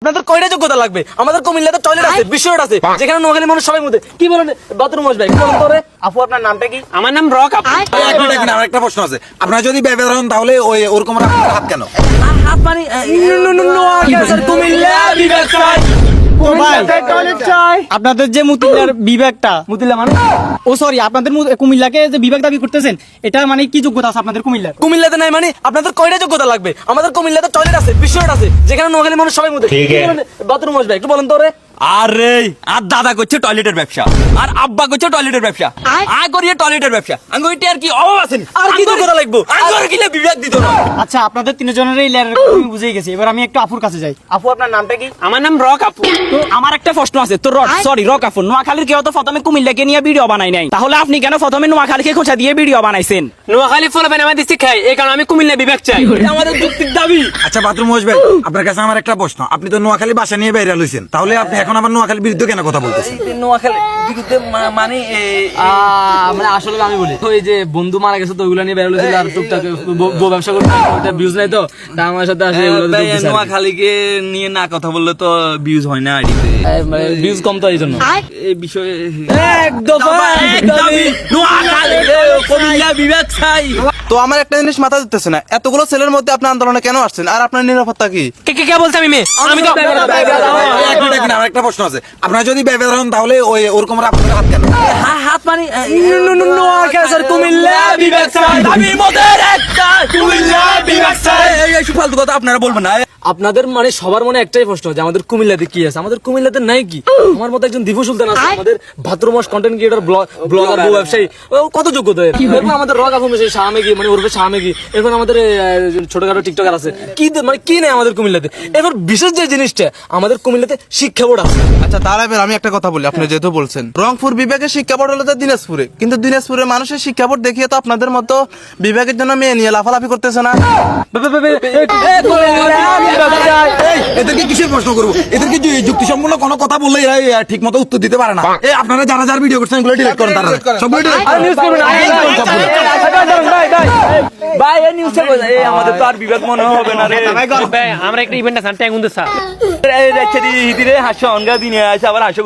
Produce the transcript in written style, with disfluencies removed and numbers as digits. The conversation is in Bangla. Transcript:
আপনাদের কয়টা যোগ্যতা লাগবে? আমাদের কুমিল্লাতে টয়লেট আছে, বিশ্বরোড আছে, যেখানে নোয়াখালী মানুষ সবাই মধ্যে কি বলেন বাথরুম আসবে কি বলেন তোরে? আপু আপনার নামটা কি? আমার নাম রক আপু। এক মিনিট, আমার একটা প্রশ্ন আছে। আপনারা যদি ব্যবহার হন তাহলে ওই ওরকম আপনার হাত কেন? হাত মানে নোয়াখালী কুমিল্লা বিভাগ চাই। আপনাদের যে মুতিল্লার বিভাগটা, মুতিল্লা মানে ও সরি, আপনাদের কুমিল্লাকে যে বিভাগ দাবি করতেছেন, এটা মানে কি যোগ্যতা আছে আপনাদের কুমিল্লার? কুমিল্লাতে নাই মানে আপনাদের কয়টা যোগ্যতা লাগবে? আমাদের কুমিল্লাতে টয়লেট আছে, বিশ্বরোড আছে, যেখানে নোয়াখালী মানুষ সবাই মধ্যে কি বলেন বাথরুম আসবে একটু বলেন তোরে? আরে আর দাদা করছে টয়লেটের ব্যবসা, আর আব্বা করছে টয়লেটের ব্যবসা, আয় করিয়ে টয়লেটের ব্যবসা। আমি ওইটা আর কি অভাব আছে? আর কি যোগ্যতা লাগবে? আর কিনা বিভাগ দিত না। আচ্ছা, আপনাদের তিনজনের এই লেয়ার আমি বুঝেই গেছি। এবার আমি একটু আপুর কাছে যাই। আপু আপনার নামটা কি? আমার নাম রক আপু। তো আমার একটা প্রশ্ন আছে, তো রক আপু, নোয়াখালীর কেউ তো প্রথমে কুমিল্লাকে নিয়ে ভিডিও বানাই নাই, তাহলে আপনি কেন প্রথমে নোয়াখালীকে খোঁচা দিয়ে ভিডিও বানাইছেন? নোয়াখালী ফলাফেন আমার দিচ্ছি খাই, এই কারণে আমি কুমিল্লা বিভাগ চাই। আমাদের যুক্তির দাবি। আচ্ছা বাথরুম আসবে, আপনার কাছে আমার একটা প্রশ্ন। আপনি তো নোয়াখালী বাসা নিয়ে বাইরে লইছেন, তাহলে আপনি এখন আবার নোয়াখালীর বিরুদ্ধে কেন কথা বলতেছেন? নোয়াখালী বিরুদ্ধে মানে মানে আসলে আমি বলি ওই যে বন্ধু মারা গেছে তো ওইগুলো নিয়ে বেরোলো ছিল আর টুকটাক বউ ব্যবসা করতে ওটা ভিউজ নাই তো তা আমার সাথে আসে নোয়াখালীকে নিয়ে না কথা বললে তো ভিউজ হয় না আইডিতে, মানে ভিউজ কম তো এই জন্য এই বিষয়ে একদম নোয়াখালী কুমিল্লা বিভাগ চাই। তো আমার একটা জিনিস মাথা দিতেছে না, এতগুলো ছেলের মধ্যে আপনি আন্দোলনে কেন আসছেন আর আপনার নিরাপত্তা কি? কে বলছে আমি মেয়ে? আমি তো এক মিনিট, আমার একটা প্রশ্ন আছে। আপনারা যদি ব্যবহার হন তাহলে ওই ওরকম আপনার হাত কেন? হাত মানে নোয়াখালী কুমিল্লা বিভাগ চাই আমি মোদের একটা কুমিল্লা বিভাগ চাই। এই ফালতু কথা আপনারা বলবেন না। আপনাদের মানে সবার মনে একটাই প্রশ্ন যে আমাদের কুমিল্লাতে কি আছে? আমাদের কুমিল্লাতে নাই কি? আমার মতো একজন দীপু সুলতান আছে, আমাদের ভাদ্রমাস কন্টেন্ট ক্রিয়েটর, ব্লগার, ব্যবসায়ী, কত যোগ্যতা। এরপর আমাদের রক আফু মেশে শাহমেগি মানে ওরফে শাহমেগি, এরপর আমাদের ছোটখাটো টিকটকার আছে, কি মানে কি নেই আমাদের কুমিল্লাতে। এরপর বিশেষ যে জিনিসটা আমাদের কুমিল্লাতে শিক্ষা বোর্ড আছে। আচ্ছা তার আগে আমি একটা কথা বলি, আপনি যেহেতু বলছেন রংপুর বিভাগের শিক্ষা বোর্ড হলো তো দিনাজপুরে, কিন্তু দিনাজপুরের মানুষের শিক্ষা বোর্ড দেখিয়ে তো আপনাদের মতো বিভাগের জন্য মেয়ে নিয়ে লাফালাফি করতেছে না। এদেরকে কিসের প্রশ্ন করবো? এদেরকে যুক্তিসম্পন্ন কোনো কথা বললে ঠিক মতো উত্তর দিতে পারে না। আপনারা যারা যারা ভিডিও করছেন এগুলো ডিলিট করেন, তারা সবগুলো ভাই এই নিউজটা এই আমাদের তো আর বিভাগ মনে হবে না রে। আমরা একটা ইভেন্ট আছে ট্যাঙ্গুন দেশা এই রেখে দি হিদিরে হাসো অনগা দিনে আছে আবার হাসো।